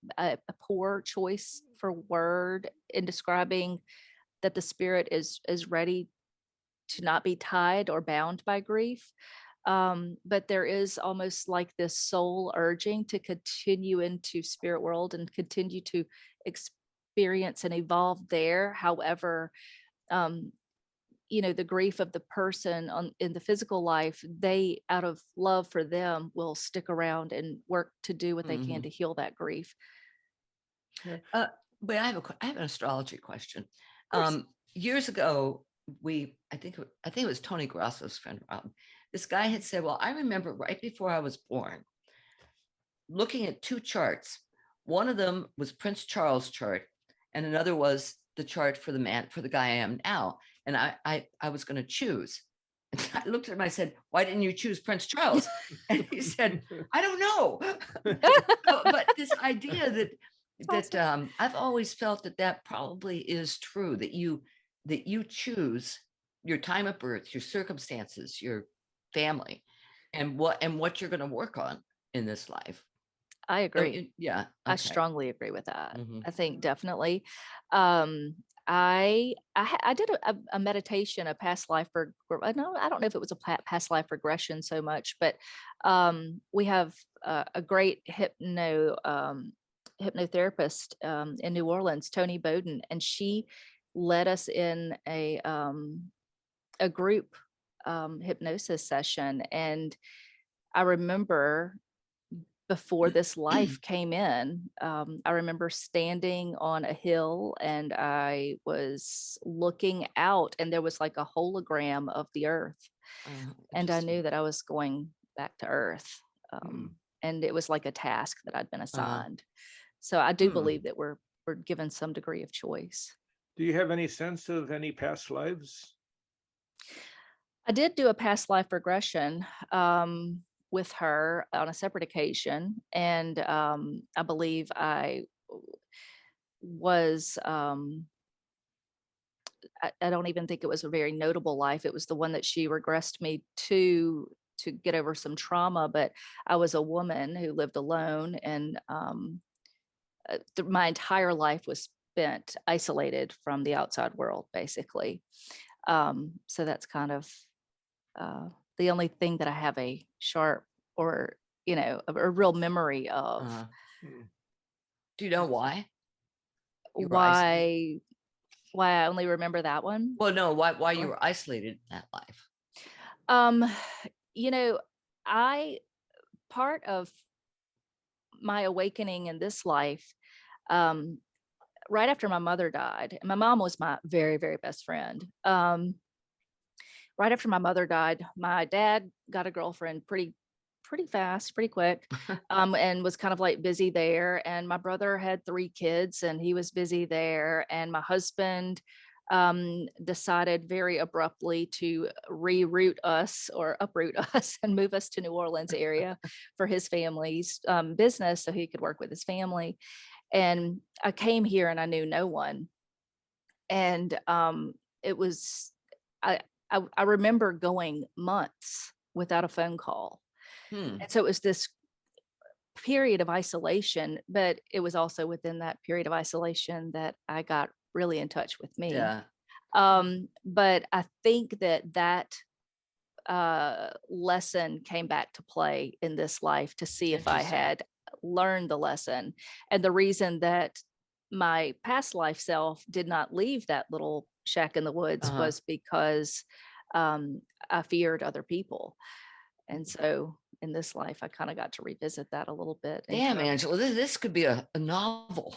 poor choice for word in describing that the spirit is ready to not be tied or bound by grief. But there is almost like this soul urging to continue into spirit world and continue to experience and evolve there. However, the grief of the person in the physical life, they, out of love for them, will stick around and work to do what they can to heal that grief. But I have an astrology question. Of course. Years ago, I think it was Tony Grasso's friend Rob. This guy had said, well, I remember right before I was born, looking at two charts. One of them was Prince Charles' chart, and another was the chart for the guy I am now. And I was going to choose. And I looked at him, I said, why didn't you choose Prince Charles? And he said, I don't know. But this idea that I've always felt that probably is true, that you choose your time of birth, your circumstances, your family, and what you're going to work on in this life. I agree. Yeah. I Okay. strongly agree with that. Mhm. I think definitely. I did a meditation, a past life I don't know if it was a past life regression so much, but we have a great hypnotherapist in New Orleans, Tony Bowden, and she led us in a group hypnosis session. And I remember before this life came in, I remember standing on a hill and I was looking out, and there was like a hologram of the earth. And I knew that I was going back to earth. And it was like a task that I'd been assigned. So I do believe that we're given some degree of choice. Do you have any sense of any past lives? I did do a past life regression with her on a separate occasion. And I believe I was, I don't even think it was a very notable life. It was the one that she regressed me to get over some trauma. But I was a woman who lived alone, and my entire life was spent isolated from the outside world, basically. So that's kind of the only thing that I have a sharp or a real memory of. Do you know why? Why I only remember that one? Well, no, why you were isolated in that life? Part of my awakening in this life, right after my mother died, and my mom was my very, very best friend. Right after my mother died, my dad got a girlfriend pretty fast, pretty quick, and was kind of like busy there. And my brother had 3 kids and he was busy there. And my husband decided very abruptly to reroute us or uproot us and move us to New Orleans area for his family's business so he could work with his family. And I came here and I knew no one. And it was, I remember going months without a phone call. Hmm. And so it was this period of isolation, but it was also within that period of isolation that I got really in touch with me. Yeah. But I think that lesson came back to play in this life to see if I Interesting. had learned the lesson. And the reason that my past life self did not leave that little shack in the woods Uh-huh. was because I feared other people. And so in this life, I kind of got to revisit that a little bit. Damn, Angela, this could be a novel.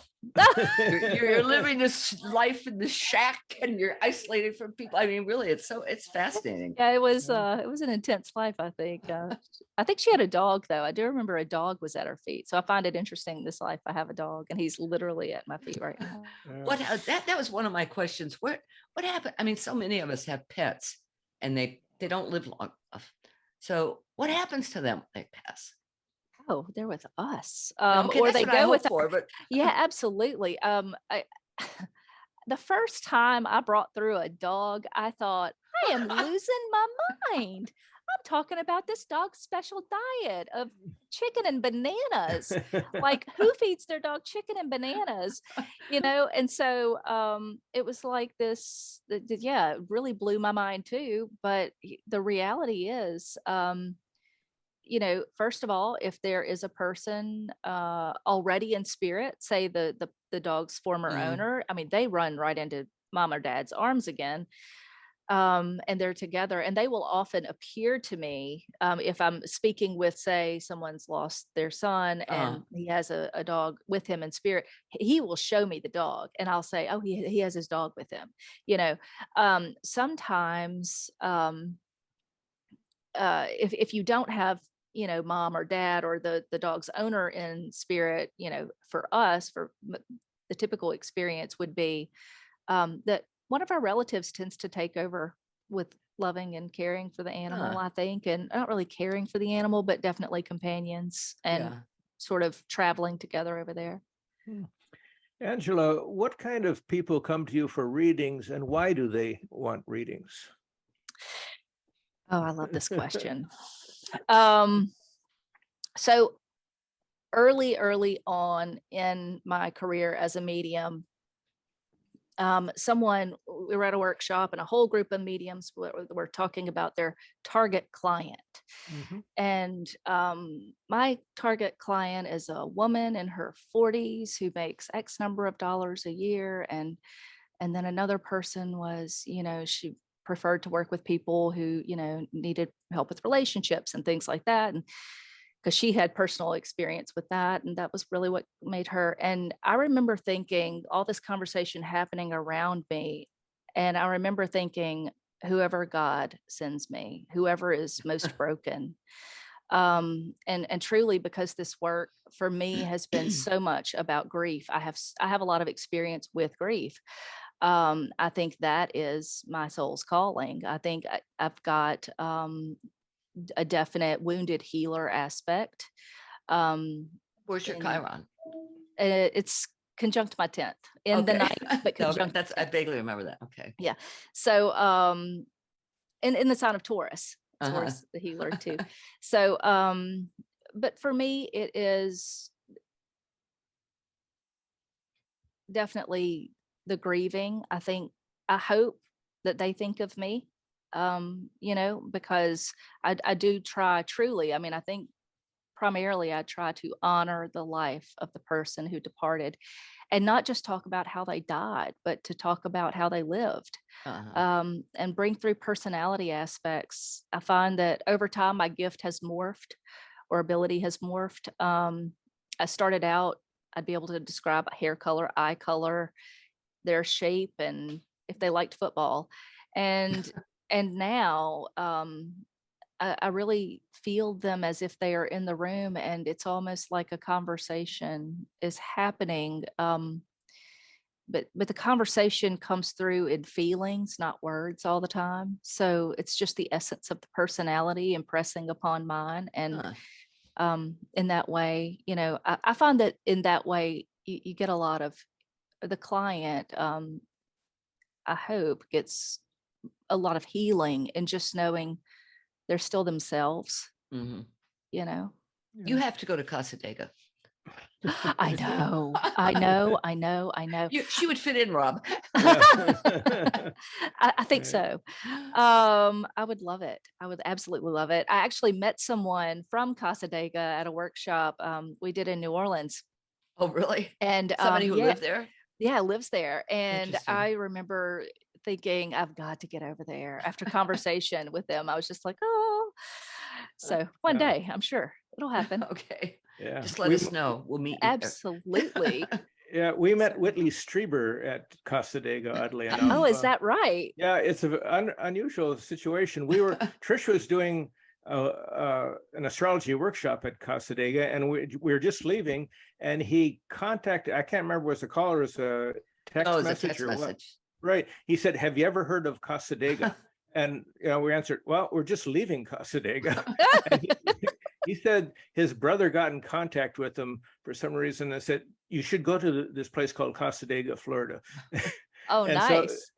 You're living this life in this shack and you're isolated from people. I mean, really, it's fascinating. Yeah, it was an intense life, I think. I think she had a dog though. I do remember a dog was at her feet. So I find it interesting this life. I have a dog and he's literally at my feet right now. What that was one of my questions. What happened? I mean, so many of us have pets and they don't live long enough. So what happens to them when they pass? Oh, they're with us. Okay, or that's they what I go hope with for, but yeah, absolutely. The first time I brought through a dog, I thought, I am losing my mind. I'm talking about this dog's special diet of chicken and bananas. Like, who feeds their dog chicken and bananas? And so it was like this, yeah, it really blew my mind too. But the reality is, first of all, if there is a person already in spirit, say the dog's former owner, I mean, they run right into mom or dad's arms again. And they're together, and they will often appear to me if I'm speaking with, say, someone's lost their son and he has a dog with him in spirit. He will show me the dog, and I'll say, "Oh, he has his dog with him." Sometimes if you don't have mom or dad or the dog's owner in spirit, for us, the typical experience would be that one of our relatives tends to take over with loving and caring for the animal, I think, and not really caring for the animal, but definitely companions and sort of traveling together over there. Angela, what kind of people come to you for readings, and why do they want readings? Oh, I love this question. So early on in my career as a medium, we were at a workshop and a whole group of mediums were talking about their target client. And my target client is a woman in her 40s who makes X number of dollars a year. And then another person was, she preferred to work with people who, needed help with relationships and things like that. And because she had personal experience with that. And that was really what made her. And I remember thinking all this conversation happening around me. And I remember thinking, whoever God sends me, whoever is most broken. And truly, because this work for me has been so much about grief. I have a lot of experience with grief. I think that is my soul's calling. I think I've got a definite wounded healer aspect. Where's your Chiron? It's conjunct my 10th in the night, but conjunct. That's I vaguely remember that. Okay. Yeah. So in the sign of Taurus, Taurus the healer too. So but for me, it is definitely the grieving. I hope that they think of me, because I do try truly. I mean, I think primarily I try to honor the life of the person who departed and not just talk about how they died, but to talk about how they lived, and bring through personality aspects. I find that over time, my gift has morphed or ability has morphed. I started out, I'd be able to describe hair color, eye color, their shape, and if they liked football. And now I really feel them as if they are in the room, and it's almost like a conversation is happening but the conversation comes through in feelings, not words all the time. So it's just the essence of the personality impressing upon mine. And in that way, I find that in that way, you get a lot of the client, I hope, gets a lot of healing and just knowing they're still themselves, Mhm. you know. You have to go to Casadega. I know. She would fit in, Rob. I think Right. so. I would love it. I would absolutely love it. I actually met someone from Casadega at a workshop we did in New Orleans. Oh, really? And Somebody who lived there? yeah, lives there. And Interesting. I remember thinking, I've got to get over there. After conversation with them, I was just like, oh. So one Yeah. day, I'm sure it'll happen. Okay. Yeah. Just let us know. We'll meet you there. Absolutely. Yeah, we met So- Whitley Strieber at Casadega, oddly enough. Oh, is that right? Yeah, it's an unusual situation. Trish was doing an astrology workshop at Casadega, and we were just leaving, and he contacted, I can't remember, was a call or was a text Oh, it's a message text or what? message. Right. He said, "Have you ever heard of Casadega?" And we answered, "Well, we're just leaving Casadega." And he said his brother got in contact with him for some reason and said, "You should go to this place called Casadega, Florida." Oh, And nice.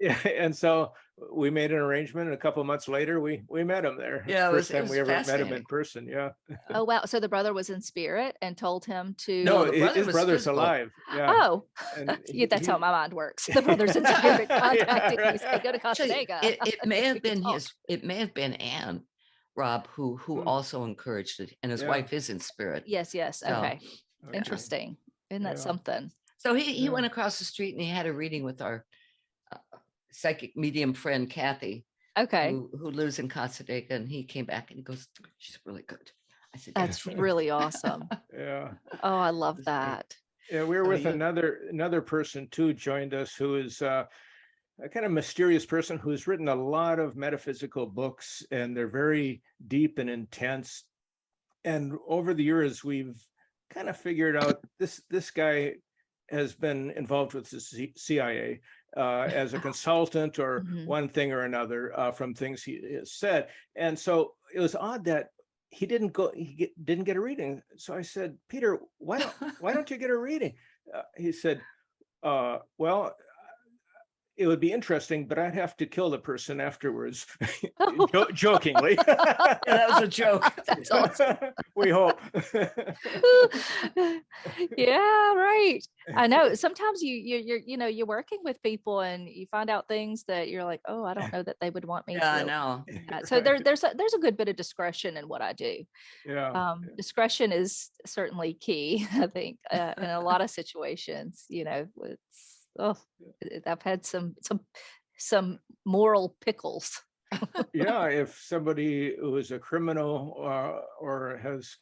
so we made an arrangement, and a couple of months later we met him there. Yeah, First it time was we ever met him fascinating. in person. Yeah. Oh, wow. So the brother was in spirit and told him to. No, No, the brother his was brother's physical. alive. Yeah. Oh, And yeah, that's how he- my mind works. The brother's in spirit Yeah, contacting me. right. Say, go to Actually, Casadega. it may We have can been talk. it may have been Anne, Rob, who Hmm. also encouraged it, and his Yeah. wife is in spirit. Yes. So, Okay. Okay. Interesting. Isn't that Yeah. something? So he Yeah. went across the street and he had a reading with our psychic medium friend Kathy, Okay. who lives in Casadega, and he came back and he goes, "She's really good." I said, "Yeah." That's really awesome. Yeah. Oh, I love that. Yeah, we were So with you- another person too, joined us, who is a kind of mysterious person who's written a lot of metaphysical books, and they're very deep and intense. And over the years, we've kind of figured out this guy has been involved with the CIA as a consultant or Mhm. one thing or another from things he has said. And so it was odd that he didn't didn't get a reading. So I said, "Peter, why don't you get a reading?" He said, "Well, it would be interesting, but I'd have to kill the person afterwards." Jokingly. Yeah, that was a joke. That's awesome. We hope. Yeah, right. I know. Sometimes you're working with people and you find out things that you're like, oh, I don't know that they would want me Yeah, I to. know. That. So Right. there's a good bit of discretion in what I do. Yeah. Discretion is certainly key, I think, in a lot of situations. I've had some moral pickles. Yeah, if somebody who is a criminal or has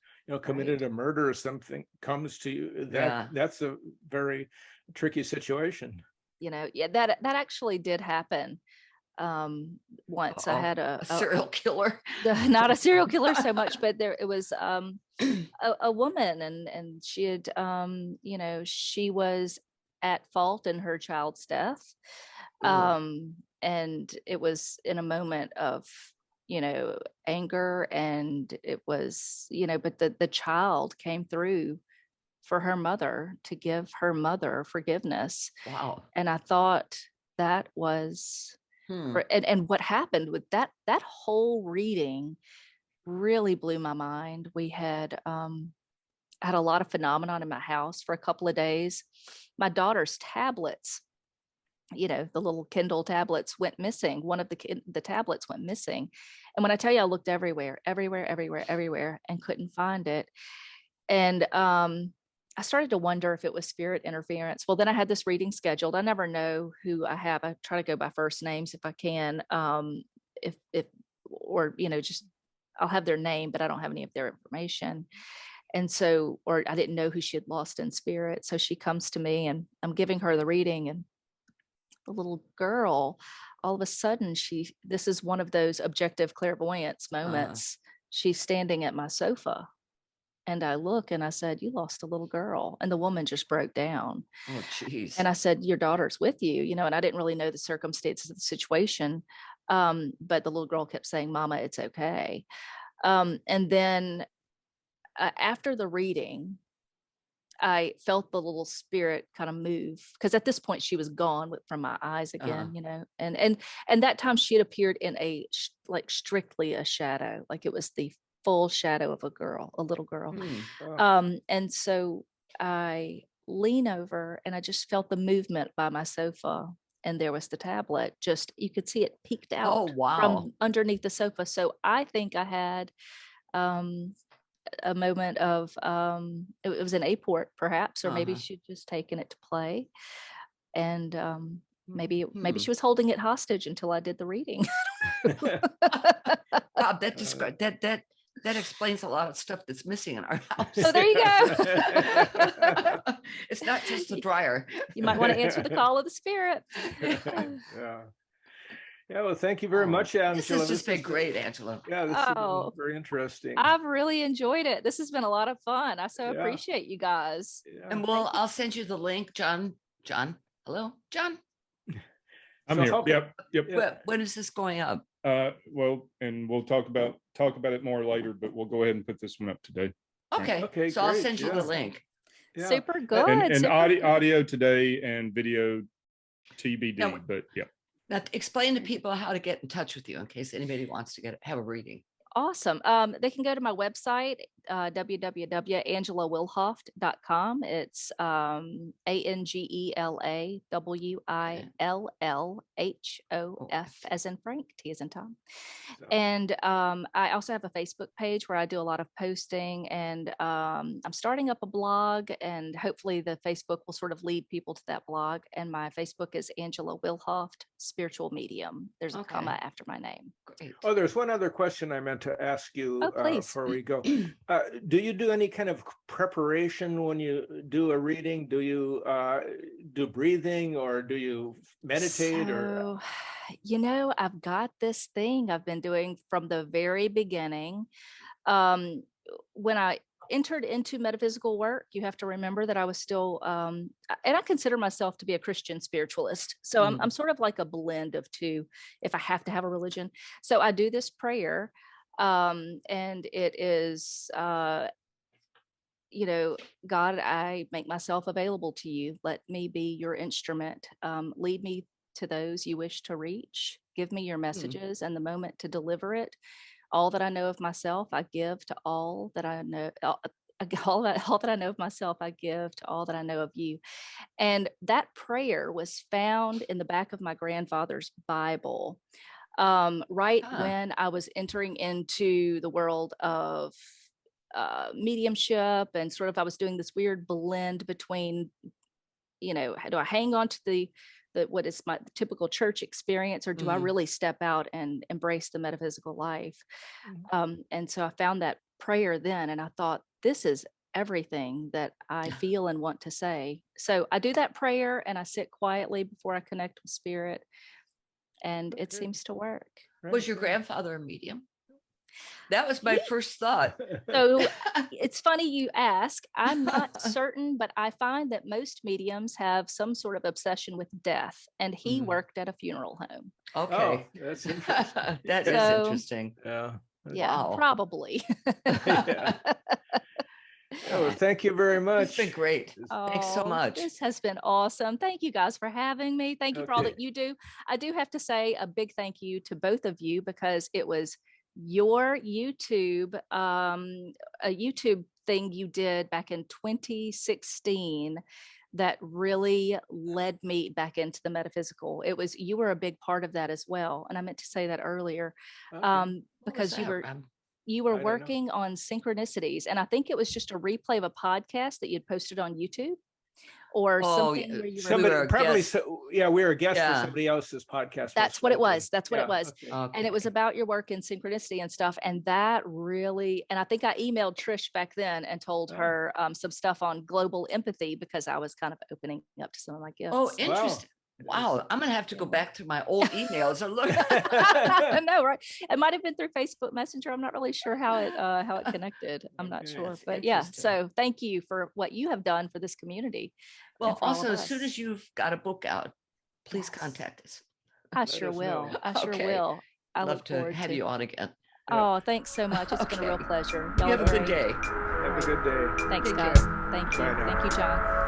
committed a murder or something comes to you, Yeah. that's a very tricky situation. Yeah, that actually did happen. Once I Uh-oh. had A serial killer. not a serial killer so much, but it was a woman, and she had she was at fault in her child's death. And it was in a moment of anger, and it was but the child came through for her mother to give her mother forgiveness. Wow. And I thought that was and what happened with that whole reading really blew my mind. We had had a lot of phenomenon in my house for a couple of days. My daughter's tablets, the little Kindle tablets, went missing. One of the tablets went missing. And when I tell you, I looked everywhere, and couldn't find it. And I started to wonder if it was spirit interference. Well, then I had this reading scheduled. I never know who I have. I try to go by first names if I can. Just I'll have their name, but I don't have any of their information. And so, or I didn't know who she had lost in spirit. So she comes to me and I'm giving her the reading, and the little girl, all of a sudden, this is one of those objective clairvoyance moments. She's standing at my sofa And I look and I said, "You lost a little girl." And the woman just broke down. Oh, geez. And I said, "Your daughter's with you," and I didn't really know the circumstances of the situation. But the little girl kept saying, "Mama, it's okay." And then after the reading, I felt the little spirit kind of move, because at this point she was gone from my eyes again, and that time she had appeared in like strictly a shadow, like it was the full shadow of a little girl. Hmm. And so I lean over and I just felt the movement by my sofa, and there was the tablet. Just, you could see it peeked out Oh, wow. from underneath the sofa. So I think I had a moment of it was an apport perhaps, or maybe Uh-huh. she'd just taken it to play, and maybe Hmm. she was holding it hostage until I did the reading. Bob, that explains a lot of stuff that's missing in our house. So there you go. It's not just the dryer. You might want to answer the call of the spirit. Yeah. Yeah, well, thank you very much, Angela. This has just been great, Angela. Yeah, this has been very interesting. I've really enjoyed it. This has been a lot of fun. I so Yeah. appreciate you guys. Yeah. And I'll send you the link, John. Hello, John. I'm So here. Yep. Yeah. When is this going up? Well, and we'll talk about it more later, but we'll go ahead and put this one up today. Okay. Okay, So I'll great, send you yeah. the link. Yeah. Super good. And super good. audio today and video TBD. Now- But yeah. Now, explain to people how to get in touch with you in case anybody wants to have a reading. Awesome. They can go to my website, www.angelawillhoft.com. It's ANGELAWILLHOF as in Frank, T as in Tom. So, And I also have a Facebook page where I do a lot of posting, and I'm starting up a blog, and hopefully the Facebook will sort of lead people to that blog. And my Facebook is Angela Willhoft, Spiritual Medium. There's a comma Okay. after my name. Great. oh, there's one other question I meant to ask you Oh, please. before we go. Do you do any kind of preparation when you do a reading? Do you do breathing, or do you meditate? Or So, I've got this thing I've been doing from the very beginning. When I entered into metaphysical work, you have to remember that I was still, and I consider myself to be a Christian spiritualist. So I'm sort of like a blend of two, if I have to have a religion. So I do this prayer, and it is, God, I make myself available to you. Let me be your instrument. Lead me to those you wish to reach. Give me your messages and the moment to deliver it. All that I know of myself, I give to all that I know. All that I know of myself, I give to all that I know of you. And that prayer was found in the back of my grandfather's Bible, right when I was entering into the world of mediumship, and sort of I was doing this weird blend between, how do I hang on to the what is my typical church experience, or do I really step out and embrace the metaphysical life? And so I found that prayer then, and I thought, this is everything that I feel and want to say. So I do that prayer, and I sit quietly before I connect with spirit, and it seems to work. Was your grandfather a medium? That was my first thought. So it's funny you ask. I'm not certain, but I find that most mediums have some sort of obsession with death, and he worked at a funeral home. Okay. Oh, that's interesting. That is So- interesting. Yeah. Yeah, Wow. probably. Yeah. Oh, well, thank you very much. It's been great. Thanks so Oh, much. This has been awesome. Thank you guys for having me. Thank you for all Okay. that you do. I do have to say a big thank you to both of you, because it was your YouTube, a YouTube thing you did back in 2016 that really led me back into the metaphysical. You were a big part of that as well. And I meant to say that earlier, Okay. What was because you that, were Rob? you were I don't know. working on synchronicities, and I think it was just a replay of a podcast that you'd posted on YouTube, or Oh, something yeah. where you were. Somebody were a probably guest. we were a guest Yeah. for somebody else's podcast. That's most what it likely. was. That's what it Yeah, was. okay. And it was about your work in synchronicity and stuff. And that really, and I think I emailed Trish back then and told Oh. her some stuff on global empathy, because I was kind of opening up to some of my gifts. Oh, So- interesting. Wow, I'm gonna have to go back through my old emails and look. I know, right? It might have been through Facebook Messenger. I'm not really sure how it connected. I'm not Okay. sure, That's but yeah. interesting. So thank you for what you have done for this community. Well, for all of also, as soon us. as you've got a book out, please Yes. contact us. I Let sure us will. know. I sure Okay. will. I Love look to forward have to. you on again. Oh, thanks so much. It's been a real Okay. pleasure. You Y'all have are a good great. day. Have a good day. Thanks, Take guys. care. Thank you. Bye now. Thank you, John.